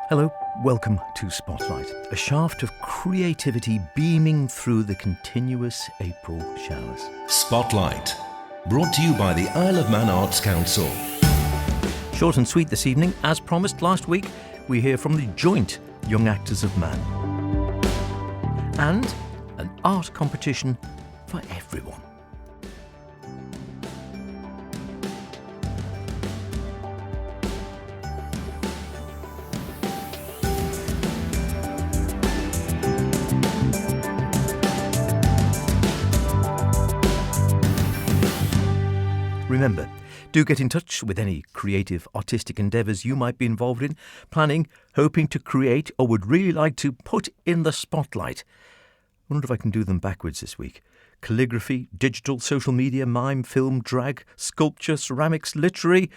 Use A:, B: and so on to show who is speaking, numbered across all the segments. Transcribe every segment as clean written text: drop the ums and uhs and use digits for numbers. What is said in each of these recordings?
A: Hello, welcome to Spotlight, a shaft of creativity beaming through the continuous April showers.
B: Spotlight, brought to you by the Isle of Man Arts Council.
A: Short and sweet this evening, as promised last week, we hear from the joint Young Actors of Mann. And an art competition for everyone. Remember, do get in touch with any creative artistic endeavours you might be involved in, planning, hoping to create, or would really like to put in the spotlight. I wonder if I can do them backwards this week. Calligraphy, digital, social media, mime, film, drag, sculpture, ceramics, literary,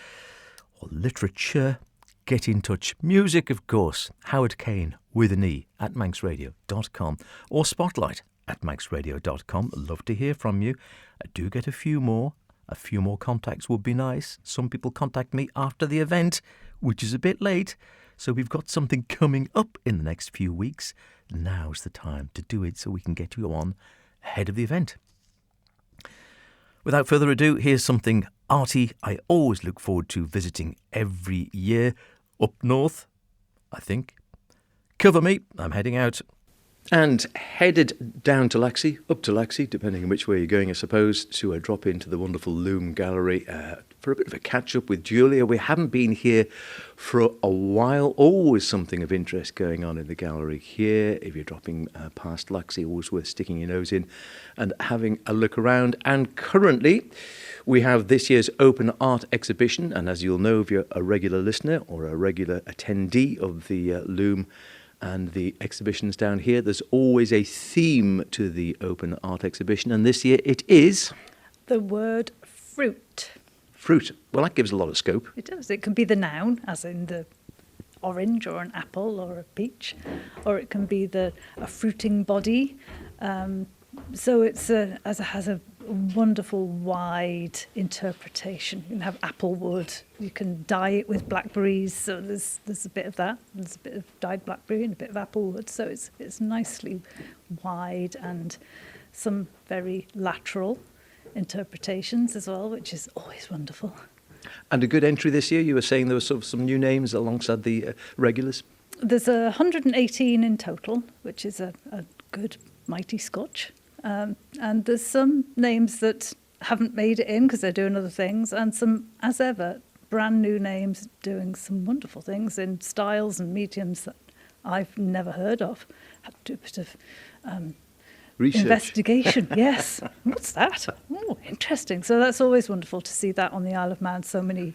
A: or literature. Get in touch. Music, of course. Howard Kane, with an E, at manxradio.com, or spotlight at manxradio.com. Love to hear from you. I do get a few more. A few more contacts would be nice. Some people contact me after the event, which is a bit late. So we've got something coming up in the next few weeks. Now's the time to do it so we can get you on ahead of the event. Without further ado, here's something arty I always look forward to visiting every year. Up north, I think. Cover me, I'm heading out. And headed down to Laxey, up to Laxey, depending on which way you're going, I suppose, to a drop into the wonderful Loom Gallery for a bit of a catch-up with Julia. We haven't been here for a while. Always something of interest going on in the gallery here. If you're dropping past Laxey, always worth sticking your nose in and having a look around. And currently, we have this year's open art exhibition. And as you'll know, if you're a regular listener or a regular attendee of the Loom and the exhibitions down here, there's always a theme to the open art exhibition, and this year it is
C: the word fruit.
A: Fruit. Well, that gives a lot of scope.
C: It does. It can be the noun, as in the orange or an apple or a peach, or it can be a fruiting body. So it has a wonderful wide interpretation. You can have apple wood. You can dye it with blackberries. So there's a bit of that. There's a bit of dyed blackberry and a bit of apple wood. So it's nicely wide, and some very lateral interpretations as well, which is always wonderful.
A: And a good entry this year. You were saying there were sort of some new names alongside the regulars.
C: There's 118 in total, which is a good mighty Scotch. And there's some names that haven't made it in because they're doing other things, and some, as ever, brand new names doing some wonderful things in styles and mediums that I've never heard of. Had to do a bit of
A: Research.
C: Investigation. Yes. What's that? Oh, interesting. So that's always wonderful to see that on the Isle of Man. So many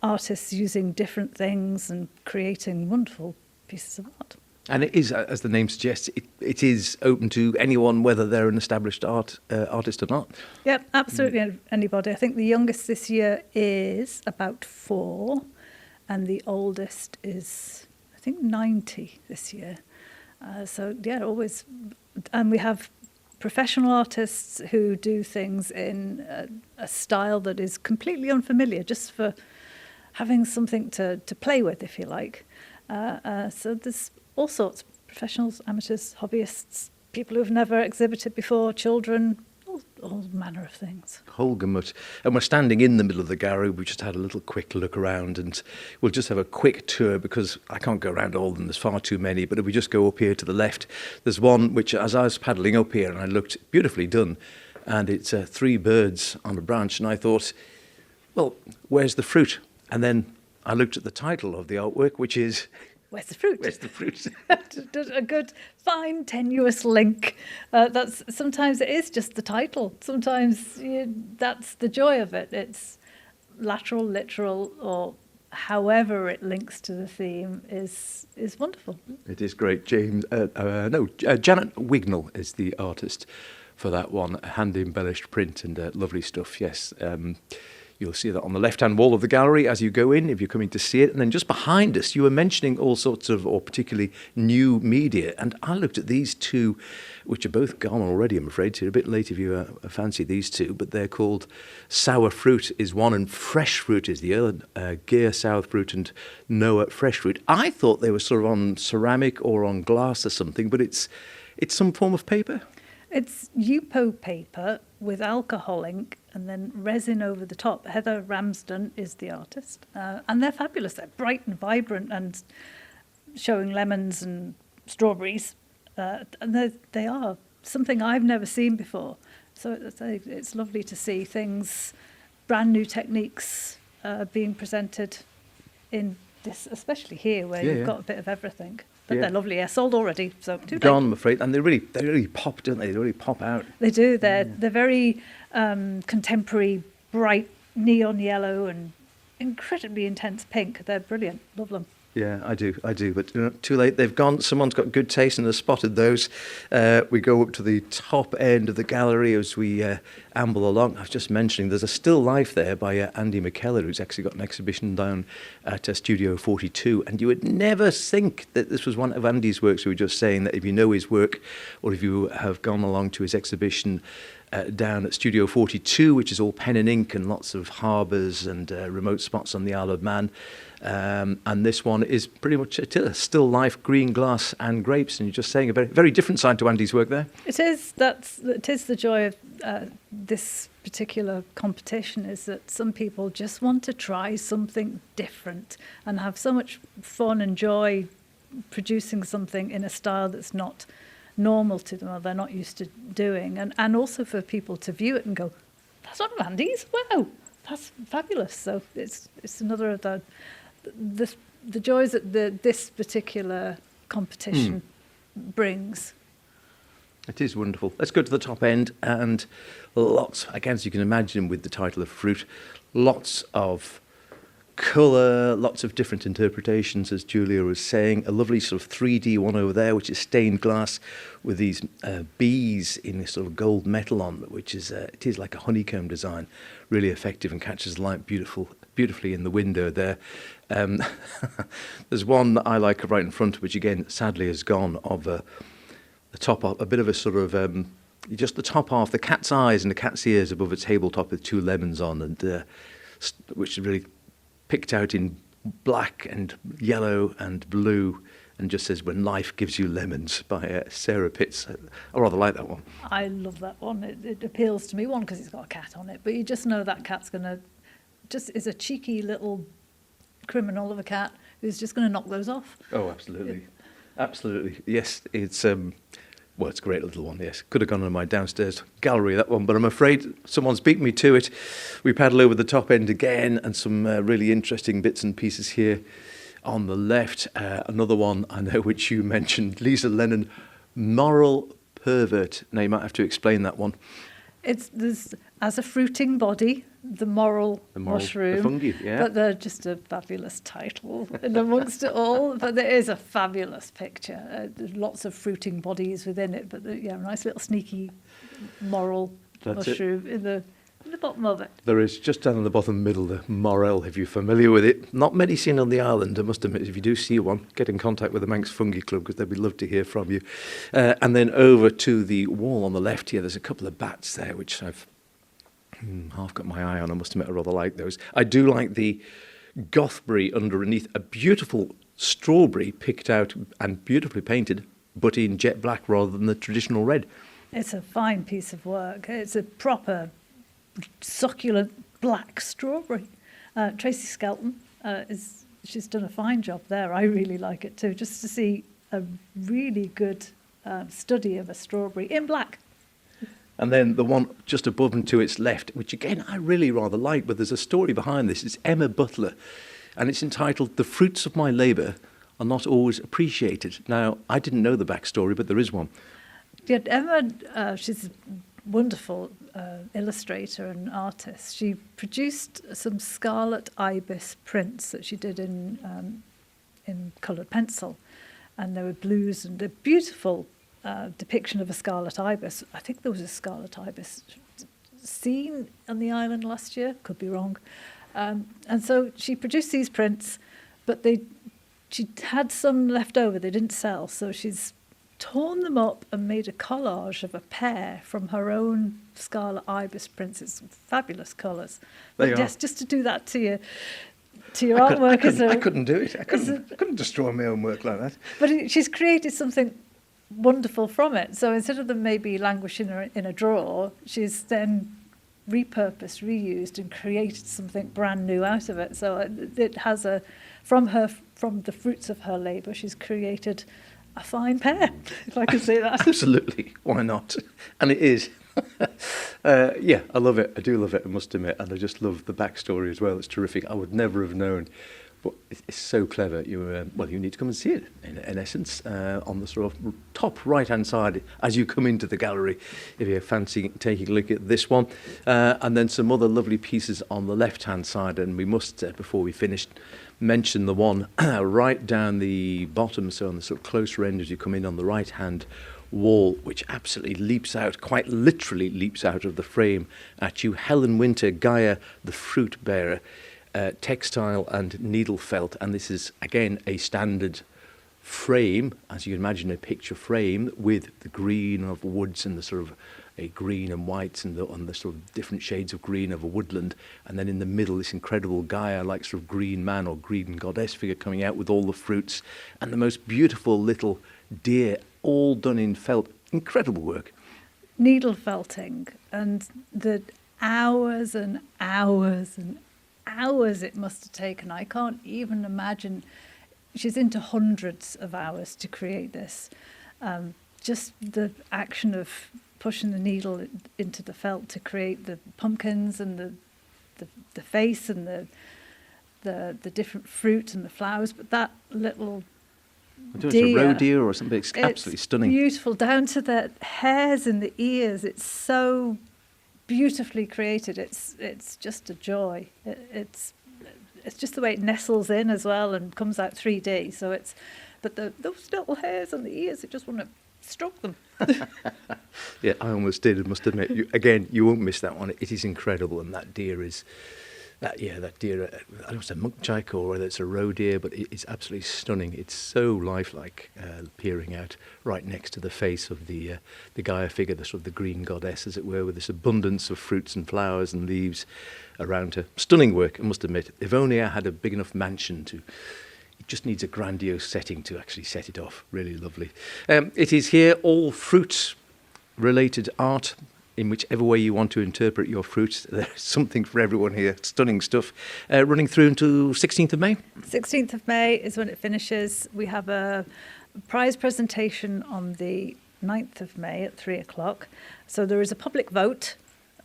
C: artists using different things and creating wonderful pieces of art.
A: And it is, as the name suggests, it is open to anyone, whether they're an established artist or not.
C: Yeah, absolutely anybody. I think the youngest this year is about 4, and the oldest is, I think, 90 this year. So, yeah, always. And we have professional artists who do things in a style that is completely unfamiliar, just for having something to play with, if you like. So there's all sorts, professionals, amateurs, hobbyists, people who've never exhibited before, children, all manner of things.
A: Whole gamut. And we're standing in the middle of the gallery. We just had a little quick look around, and we'll just have a quick tour because I can't go around all of them. There's far too many. But if we just go up here to the left, there's one which, as I was paddling up here, and I looked, beautifully done, and it's 3 birds on a branch, and I thought, well, where's the fruit? And then I looked at the title of the artwork, which is...
C: Where's the fruit?
A: Where's the fruit?
C: A good, fine, tenuous link. Sometimes it is just the title. Sometimes that's the joy of it. It's lateral, literal, or however it links to the theme is wonderful.
A: It is great. Janet Wignall is the artist for that one. Hand embellished print and lovely stuff. Yes. You'll see that on the left-hand wall of the gallery as you go in, if you're coming to see it. And then just behind us, you were mentioning all sorts of, or particularly new media. And I looked at these two, which are both gone already, I'm afraid. So you're a bit late if you fancy these two. But they're called Sour Fruit is one and Fresh Fruit is the other. Gear Sour Fruit and Noah Fresh Fruit. I thought they were sort of on ceramic or on glass or something, but it's some form of paper.
C: It's Yupo paper with alcohol ink and then resin over the top. Heather Ramsden is the artist. And they're fabulous. They're bright and vibrant and showing lemons and strawberries. And they are something I've never seen before. So it's lovely to see things, brand new techniques being presented in this, especially here where you've got a bit of everything. But they're lovely. They're sold already, so too late.
A: Gone, I'm afraid. And they really pop, don't they? They really pop out.
C: They do. They're very contemporary, bright neon yellow and incredibly intense pink. They're brilliant. Love them.
A: Yeah, I do. But too late. They've gone. Someone's got good taste and has spotted those. We go up to the top end of the gallery as we amble along. I was just mentioning there's a still life there by Andy McKellar, who's actually got an exhibition down at Studio 42. And you would never think that this was one of Andy's works. We were just saying that if you know his work or if you have gone along to his exhibition down at Studio 42, which is all pen and ink and lots of harbours and remote spots on the Isle of Man. And this one is pretty much a still life, green glass and grapes. And you're just saying a very, very different side to Andy's work there.
C: It is. It is the joy of this particular competition, is that some people just want to try something different and have so much fun and joy producing something in a style that's not normal to them or they're not used to doing. And also for people to view it and go, that's one of Andy's? Wow, that's fabulous. So it's another of the joys that this particular competition brings.
A: It is wonderful. Let's go to the top end, and lots, again, as you can imagine with the title of Fruit, lots of colour, lots of different interpretations, as Julia was saying. A lovely sort of 3D one over there, which is stained glass with these bees in this sort of gold metal on, which is it is like a honeycomb design, really effective and catches light beautifully in the window there. There's one that I like right in front, which again sadly is gone, of the top, a bit of a sort of just the top half, the cat's eyes and the cat's ears above a tabletop with two lemons on, and which is really picked out in black and yellow and blue, and just says "When Life Gives You Lemons" by Sarah Pitts. I rather like that one.
C: I love that one. It appeals to me, one, because it's got a cat on it, but you just know that cat's is a cheeky little criminal of a cat who's just going to knock those off.
A: Oh, absolutely. Absolutely. Yes, it's it's a great little one, yes. Could have gone in my downstairs gallery, that one, but I'm afraid someone's beaten me to it. We paddle over the top end again, and some really interesting bits and pieces here on the left. Another one I know which you mentioned, Lisa Lennon, Moral Pervert. Now you might have to explain that one.
C: There's as a fruiting body, the moral mushroom,
A: the fungi, yeah.
C: But they're just a fabulous title in amongst it all. But there is a fabulous picture. There's lots of fruiting bodies within it, but a nice little sneaky moral mushroom in the bottom of it.
A: There is, just down in the bottom middle, the morel, if you're familiar with it. Not many seen on the island, I must admit. If you do see one, get in contact with the Manx Fungi Club, because they'd be love to hear from you. And then over to the wall on the left here, there's a couple of bats there, which I've half got my eye on. I must admit I rather like those. I do like the gothberry underneath, a beautiful strawberry picked out and beautifully painted, but in jet black rather than the traditional red.
C: It's a fine piece of work. It's a proper succulent black strawberry. Tracy Skelton she's done a fine job there. I really like it too, just to see a really good study of a strawberry in black.
A: And then the one just above and to its left, which again I really rather like, but there's a story behind this. It's Emma Butler, and it's entitled "The Fruits of My Labour Are Not Always Appreciated." Now, I didn't know the backstory, but there is one.
C: Yeah, Emma, she's a wonderful illustrator and artist. She produced some scarlet ibis prints that she did in coloured pencil, and there were blues and a beautiful depiction of a scarlet ibis. I think there was a scarlet ibis seen on the island last year. Could be wrong. And so she produced these prints, but she had some left over. They didn't sell, so she's torn them up and made a collage of a pair from her own Scarlet Ibis prints. It's fabulous colours. But yes, just to do that to your artwork.
A: I couldn't do it. I couldn't destroy my own work like that.
C: But she's created something wonderful from it. So instead of them maybe languishing in a drawer, she's then repurposed, reused, and created something brand new out of it. So it has from the fruits of her labour, she's created a fine pair, if I can say that.
A: Absolutely, why not? And it is. Yeah, I love it. I do love it, I must admit. And I just love the backstory as well. It's terrific. I would never have known. But it's so clever. You need to come and see it, in essence, on the sort of top right-hand side as you come into the gallery, if you fancy taking a look at this one. And then some other lovely pieces on the left-hand side. And we must, before we finish, mention the one right down the bottom, so on the sort of closer end as you come in on the right-hand wall, which absolutely leaps out, quite literally leaps out of the frame at you. Helen Winter, Gaia, the fruit bearer, textile and needle felt. And this is, again, a standard frame, as you can imagine, a picture frame with the green of woods and the sort of a green and whites and the sort of different shades of green of a woodland, and then in the middle this incredible Gaia, like sort of green man or green goddess figure coming out with all the fruits, and the most beautiful little deer, all done in felt. Incredible work.
C: Needle felting, and the hours and hours and hours it must have taken. I can't even imagine. She's into hundreds of hours to create this. Just the action of pushing the needle into the felt to create the pumpkins and the face and the different fruit and the flowers. But that little
A: It's a roe deer or something. It's absolutely stunning.
C: Beautiful, down to the hairs and the ears. It's so beautifully created. It's just a joy. It's just the way it nestles in as well and comes out 3D. So but those little hairs on the ears, I just want to stroke them.
A: Yeah, I almost did, I must admit. You won't miss that one. It is incredible, and that deer is... That deer, I don't know if it's a monk check or whether it's a roe deer, but it's absolutely stunning. It's so lifelike, peering out right next to the face of the Gaia figure, the sort of the green goddess, as it were, with this abundance of fruits and flowers and leaves around her. Stunning work, I must admit. If only I had a big enough mansion it just needs a grandiose setting to actually set it off. Really lovely. It is here, all fruit-related art, in whichever way you want to interpret your fruits. There's something for everyone here. Stunning stuff. Running through until 16th of May?
C: 16th of May is when it finishes. We have a prize presentation on the 9th of May at 3:00. So there is a public vote.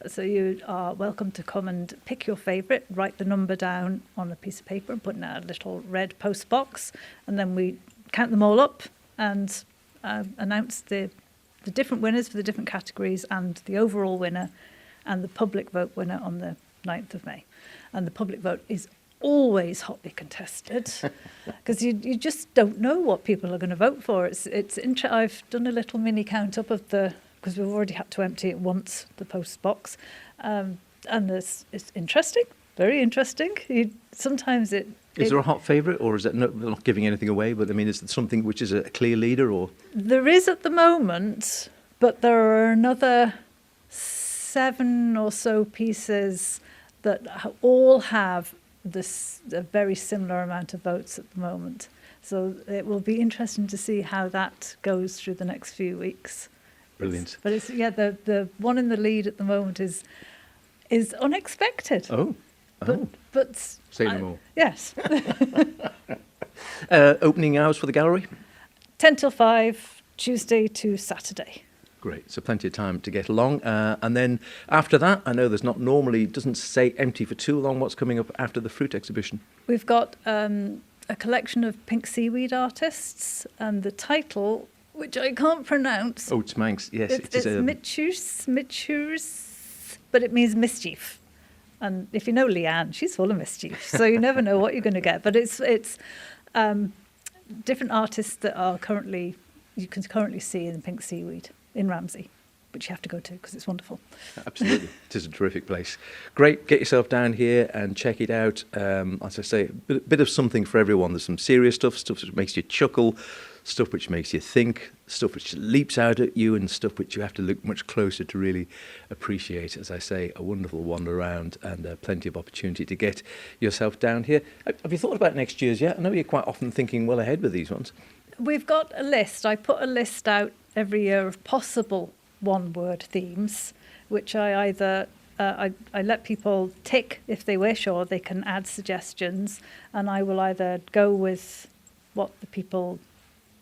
C: So you are welcome to come and pick your favourite, write the number down on a piece of paper and put in a little red post box. And then we count them all up and announce the different winners for the different categories and the overall winner and the public vote winner on the 9th of May. And the public vote is always hotly contested because you just don't know what people are going to vote for. I've done a little mini count up of because we've already had to empty it once, the post box. And it's interesting, very interesting. Sometimes
A: Is there a hot favourite, or is it not giving anything away? But I mean, is it something which is a clear leader, or?
C: There is at the moment, but there are another 7 or so pieces that all have a very similar amount of votes at the moment. So it will be interesting to see how that goes through the next few weeks.
A: Brilliant.
C: But the one in the lead at the moment is unexpected.
A: Oh.
C: But
A: Say no more.
C: Yes.
A: Opening hours for the gallery?
C: 10 till 5, Tuesday to Saturday.
A: Great, so plenty of time to get along. And then after that, I know doesn't stay empty for too long. What's coming up after the fruit exhibition?
C: We've got a collection of pink seaweed artists, and the title, which I can't pronounce.
A: Oh, it's Manx, yes.
C: It's Mitchurs, but it means mischief. And if you know Leanne, she's full of mischief, so you never know what you're going to get. But it's different artists that you can currently see in Pink Seaweed in Ramsey. which you have to go to because it's wonderful.
A: Absolutely. It is a terrific place. Great. Get yourself down here and check it out. As I say, a bit of something for everyone. There's some serious stuff which makes you chuckle, stuff which makes you think, stuff which leaps out at you, and stuff which you have to look much closer to really appreciate. As I say, a wonderful wander around and plenty of opportunity to get yourself down here. Have you thought about next year's yet? I know you're quite often thinking well ahead with these ones.
C: We've got a list. I put a list out every year of possible one-word themes, which I either I let people tick if they wish, or they can add suggestions, and I will either go with what the people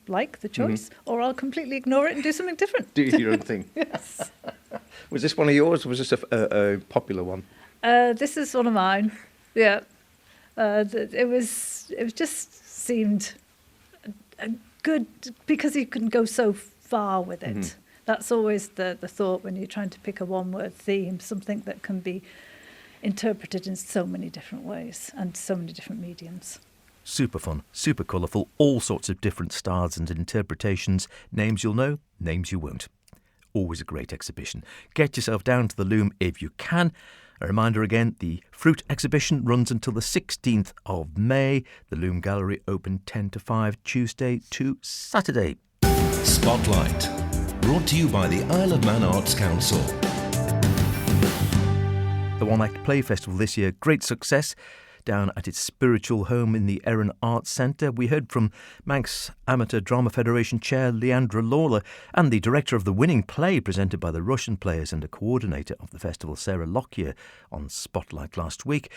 C: like, the choice, or I'll completely ignore it and do something different.
A: Do your own thing.
C: Yes.
A: Was this one of yours, or was this a popular one?
C: This is one of mine. Yeah. It was just seemed good because you can go so far with it. That's always the thought when you're trying to pick a one-word theme, something that can be interpreted in so many different ways and so many different mediums.
A: Super fun, super colourful, all sorts of different styles and interpretations. Names you'll know, names you won't. Always a great exhibition. Get yourself down to the Loom if you can. A reminder again, the fruit exhibition runs until the 16th of May. The Loom Gallery open 10 to 5 Tuesday to Saturday.
B: Spotlight. Brought to you by the Isle of Man Arts Council.
A: The One Act Play Festival this year, great success down at its spiritual home in the Erin Arts Centre. We heard from Manx Amateur Drama Federation Chair Leandra Lawler and the director of the winning play presented by the Russian players and a coordinator of the festival, Sarah Lockyer, on Spotlight last week.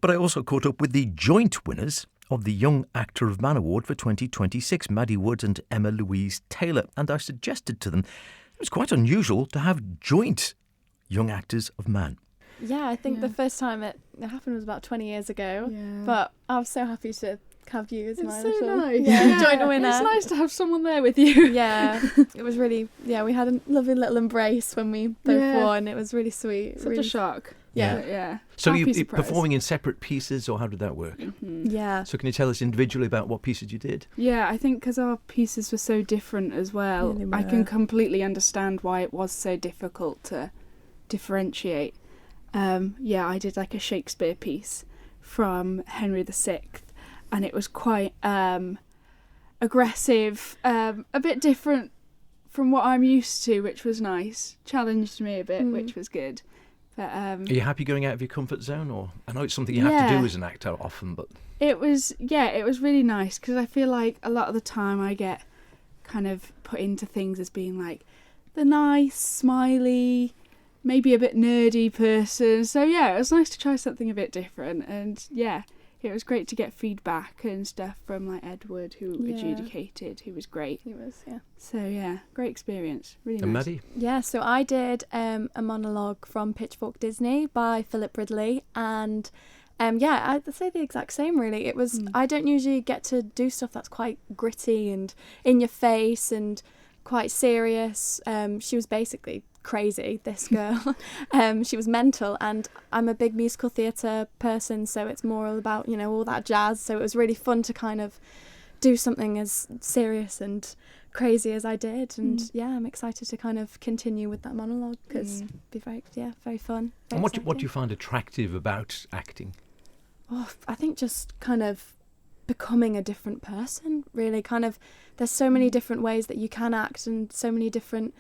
A: But I also caught up with the joint winners of the Young Actor of Mann Award for 2026, Maddie Wood and Emma Louise Taylor, and I suggested to them it was quite unusual to have joint Young Actors of Mann.
D: Yeah, I think the first time it happened was about 20 years ago, but I was so happy to have you as my little
E: nice.
D: joint winner.
E: It's nice to have someone there with you.
D: Yeah, it was really, we had a lovely little embrace when we both won. It was really sweet.
E: Such
D: really,
E: a shock.
D: Yeah.
A: So
E: Happy
A: you
E: surprise.
A: performing in separate pieces, or how did that work?
D: Yeah.
A: So can you tell us individually about what pieces you did?
E: Yeah, I think because our pieces were so different as well,
D: Yeah, they
E: I can
D: were.
E: completely understand why it was so difficult to differentiate. I did like a Shakespeare piece from Henry VI, and it was quite aggressive, a bit different from what I'm used to, which was nice. Challenged me a bit, which was good. But,
A: Are you happy going out of your comfort zone? Or I know it's something you have to do as an actor often, but
E: it was really nice because I feel like a lot of the time I get kind of put into things as being like the nice, smiley, maybe a bit nerdy person. So yeah, it was nice to try something a bit different, and it was great to get feedback and stuff from like Edward, who adjudicated, who was great.
D: He was,
E: So great experience, really
A: and
E: nice.
A: Maddie?
D: Yeah, so I did a monologue from Pitchfork Disney by Philip Ridley, and I'd say the exact same really. It was, I don't usually get to do stuff that's quite gritty and in your face and quite serious. She was basically crazy, this girl. She was mental, and I'm a big musical theatre person, so it's more all about, all that jazz. So it was really fun to kind of do something as serious and crazy as I did, and I'm excited to kind of continue with that monologue because it'd be very fun.
A: And what do you find attractive about acting?
D: Oh, I think just kind of becoming a different person, really. Kind of, there's so many different ways that you can act, and so many different,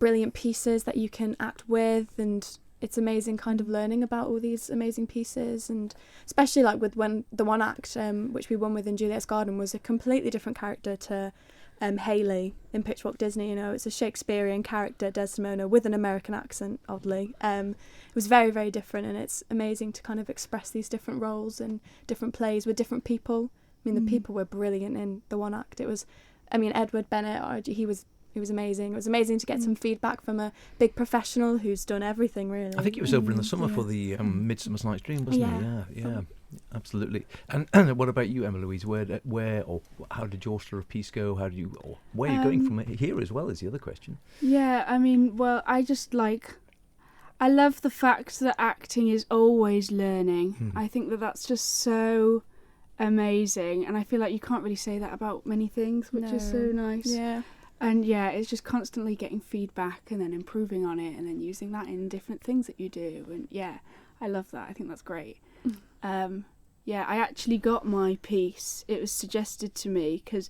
D: brilliant pieces that you can act with, and it's amazing kind of learning about all these amazing pieces, and especially like with when the one act which we won with in Juliet's Garden was a completely different character to Hayley in Pitchfork Disney. It's a Shakespearean character, Desdemona, with an American accent, oddly. It was very, very different, and it's amazing to kind of express these different roles and different plays with different people. I mean, the people were brilliant in the one act. It was, Edward Bennett, he was amazing. It was amazing to get some feedback from a big professional who's done everything, really.
A: I think it was over in the summer for the Midsummer Night's Dream, wasn't it? Yeah, absolutely. And what about you, Emma Louise? Where or how did your sort of piece go? Where are you going from here as well is the other question.
E: Yeah, I love the fact that acting is always learning. I think that that's just so amazing, and I feel like you can't really say that about many things, which is so nice.
D: Yeah.
E: And yeah, it's just constantly getting feedback and then improving on it and then using that in different things that you do. And yeah, I love that. I think that's great. Yeah, I actually got my piece. It was suggested to me because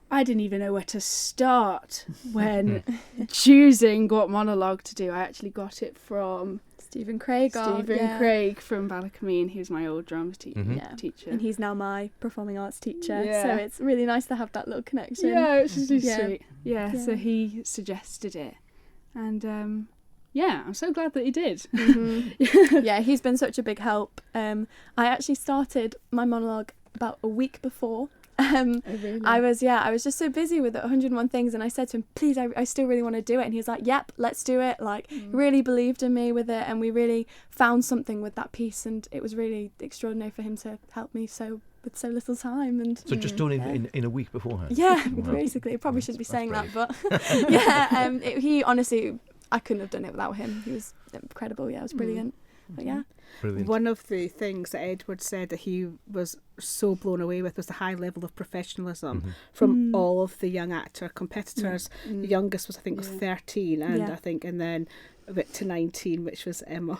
E: I didn't even know where to start when choosing what monologue to do. I actually got it from
D: Stephen Craig.
E: Craig from Ballacomene. He was my old drama teacher.
D: And he's now my performing arts teacher.
E: Yeah.
D: So it's really nice to have that little connection.
E: Yeah, it's just really
D: Yeah.
E: sweet. Yeah, so he suggested it. And yeah, I'm so glad that he did.
D: Yeah, he's been such a big help. I actually started my monologue about a week before.
E: Really?
D: I was just so busy with 101 things, and I said to him, please, I still really want to do it. And he was like, yep, let's do it. Like, he really believed in me with it, and we really found something with that piece, and it was really extraordinary for him to help me with so little time. And
A: So just done in a week beforehand?
D: yeah,
A: Wow.
D: basically. Probably shouldn't be saying that,
A: brave.
D: but yeah, he honestly, I couldn't have done it without him. He was incredible. Yeah, it was brilliant. But yeah.
A: Brilliant.
F: One of the things that Edward said that he was so blown away with was the high level of professionalism from all of the young actor competitors. The youngest was, I think, was 13, and then a bit to 19, which was Emma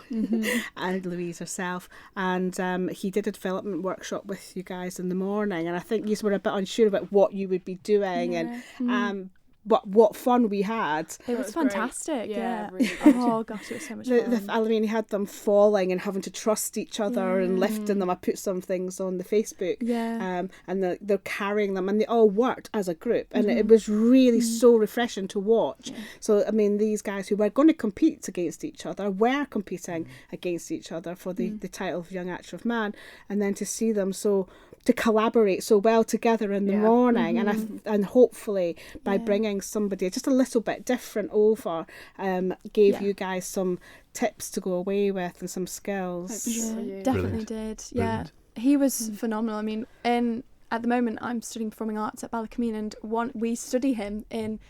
F: and Louise herself. And he did a development workshop with you guys in the morning, and I think you were a bit unsure about what you would be doing and what fun we had.
D: It was fantastic. Yeah.
E: Really
D: Oh gosh, it was so much fun.
F: I mean, he had them falling and having to trust each other and lifting them. I put some things on the Facebook.
D: Yeah.
F: And they're carrying them, and they all worked as a group, and it was really so refreshing to watch. So I mean, these guys who were going to compete against each other were competing against each other for the title of Young Actor of Mann, and then to see them to collaborate so well together in the morning, and hopefully by bringing somebody just a little bit different over, gave you guys some tips to go away with and some skills.
D: Definitely
A: Brilliant.
D: did. Yeah,
A: Brilliant.
D: he was phenomenal. I mean, at the moment I'm studying performing arts at Ballacomene, and we study him in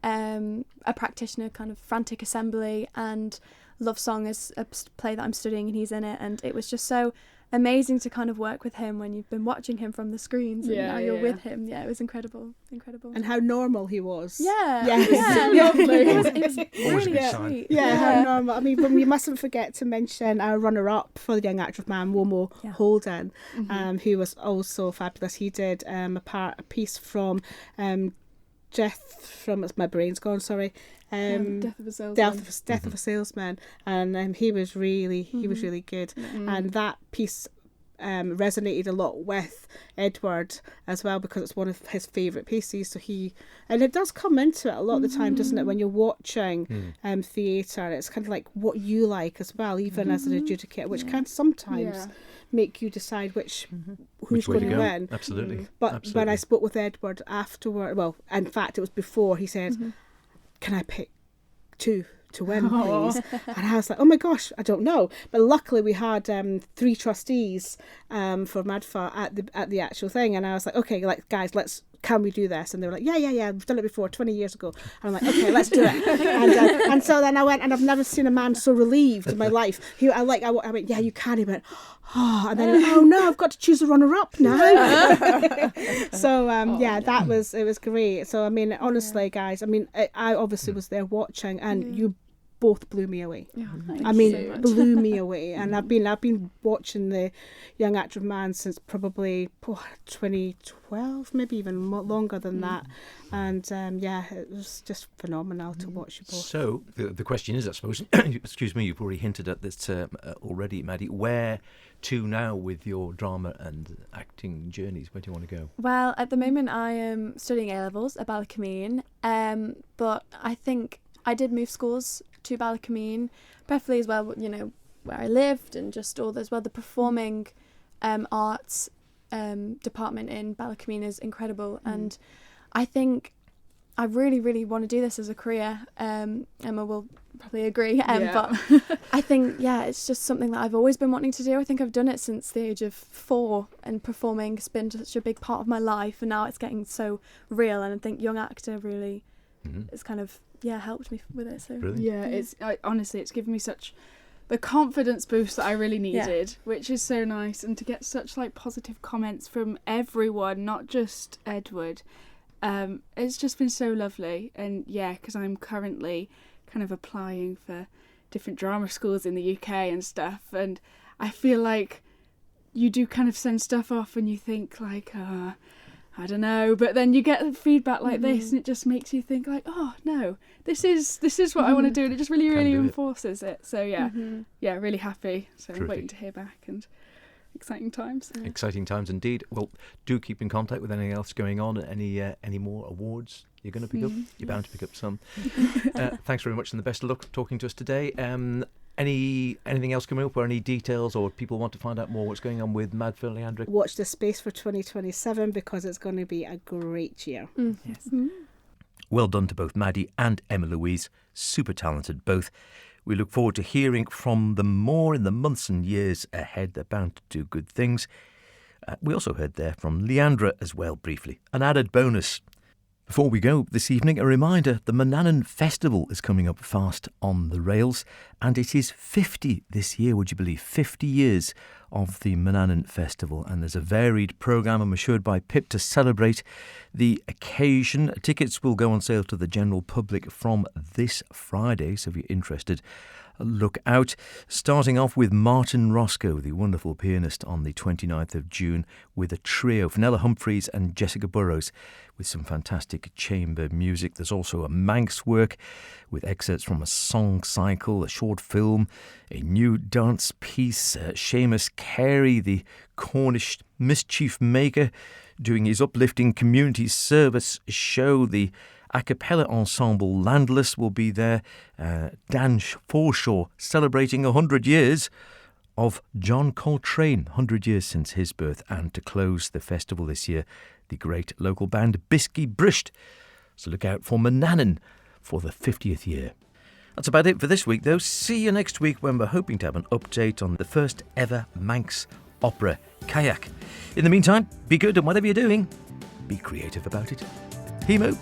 D: a practitioner kind of frantic assembly, and Love Song is a play that I'm studying, and he's in it, and it was just so amazing to kind of work with him when you've been watching him from the screens and now you're with him. Yeah, it was incredible.
F: And how normal he was.
D: Yeah.
F: Yes.
D: Yeah.
F: Lovely.
D: It was
A: Always a
D: really
A: good sign.
D: sweet.
F: Yeah, how normal. I mean, we mustn't forget to mention our runner-up for the Young Actor of Mann, Womo Holden, who was also fabulous. He did a piece from my brain's gone, sorry.
E: Death of a Salesman.
F: Death of a Salesman, and he was really good, and that piece resonated a lot with Edward as well, because it's one of his favourite pieces. So and it does come into it a lot of the time, doesn't it, when you're watching theatre. It's kind of like what you like as well, even as an adjudicator, which can sometimes make you decide who's
A: way
F: going to
A: go.
F: win.
A: Absolutely.
F: But
A: Absolutely.
F: when I spoke with Edward afterward, well, in fact, it was before, he said, can I pick two to win, please? And I was like, oh my gosh, I don't know. But luckily we had 3 trustees for MADFA at the actual thing, and I was like, okay, like, guys, can we do this? And they were like, yeah, we've done it before 20 years ago. And I'm like, okay, let's do it. And so then I went, and I've never seen a man so relieved in my life. I went, yeah, you can. He went, oh, and then he went, oh no, I've got to choose a runner-up now. So it was great. So I mean, honestly, guys, I mean, I obviously was there watching, and you both blew me away. Blew me away. And I've been watching the Young Actor of Mann since probably 2012, maybe even longer than that. And it was just phenomenal to watch you both.
A: So the question is, I suppose, excuse me, you've already hinted at this already, Maddie, where to now with your drama and acting journeys? Where do you want to go?
D: Well, at the moment I am studying A-levels at Ballacomene, but I think I did move schools to Ballacomene, preferably as well, you know, where I lived, and just all as well. The performing arts department in Ballacomene is incredible, and I think I really, really want to do this as a career. Emma will probably agree, but I think, it's just something that I've always been wanting to do. I think I've done it since the age of 4, and performing has been such a big part of my life, and now it's getting so real, and I think Young Actor really has kind of helped me with it. So
A: Brilliant.
E: Honestly, it's given me such the confidence boost that I really needed, which is so nice, and to get such like positive comments from everyone, not just Edward. It's just been so lovely. And yeah, because I'm currently kind of applying for different drama schools in the UK and stuff, and I feel like you do kind of send stuff off and you think like, I don't know, but then you get feedback like this and it just makes you think like, oh no, this is what I want to do, and it just really reinforces it. So yeah, really happy. So I'm waiting to hear back, and exciting times.
A: Exciting times indeed. Well, do keep in contact with anything else going on, any more awards you're going to pick up. You're bound to pick up some. Thanks very much, and the best of luck talking to us today. Anything else coming up, or any details, or people want to find out more what's going on with Mad for Leandric?
F: Watch the space for 2027 because it's going to be a great year.
A: Yes. Well done to both Maddie and Emma Louise. Super talented both. We look forward to hearing from them more in the months and years ahead. They're bound to do good things. We also heard there from Leandra as well briefly. An added bonus. Before we go this evening, a reminder, the Manannan Festival is coming up fast on the rails, and it is 50 this year, would you believe, 50 years of the Manannan Festival, and there's a varied programme, I'm assured, by Pip to celebrate the occasion. Tickets will go on sale to the general public from this Friday, so if you're interested, look out. Starting off with Martin Roscoe, the wonderful pianist, on the 29th of June with a trio, Fenella Humphreys and Jessica Burrows, with some fantastic chamber music. There's also a Manx work with excerpts from a song cycle, a short film, a new dance piece. Seamus Carey, the Cornish mischief maker, doing his uplifting community service show. The a cappella ensemble Landless will be there. Dan Forshaw celebrating 100 years of John Coltrane, 100 years since his birth. And to close the festival this year, the great local band Bisky Brisht. So look out for Manannan for the 50th year. That's about it for this week, though. See you next week when we're hoping to have an update on the first ever Manx opera, Kayak. In the meantime, be good, and whatever you're doing, be creative about it. Himo.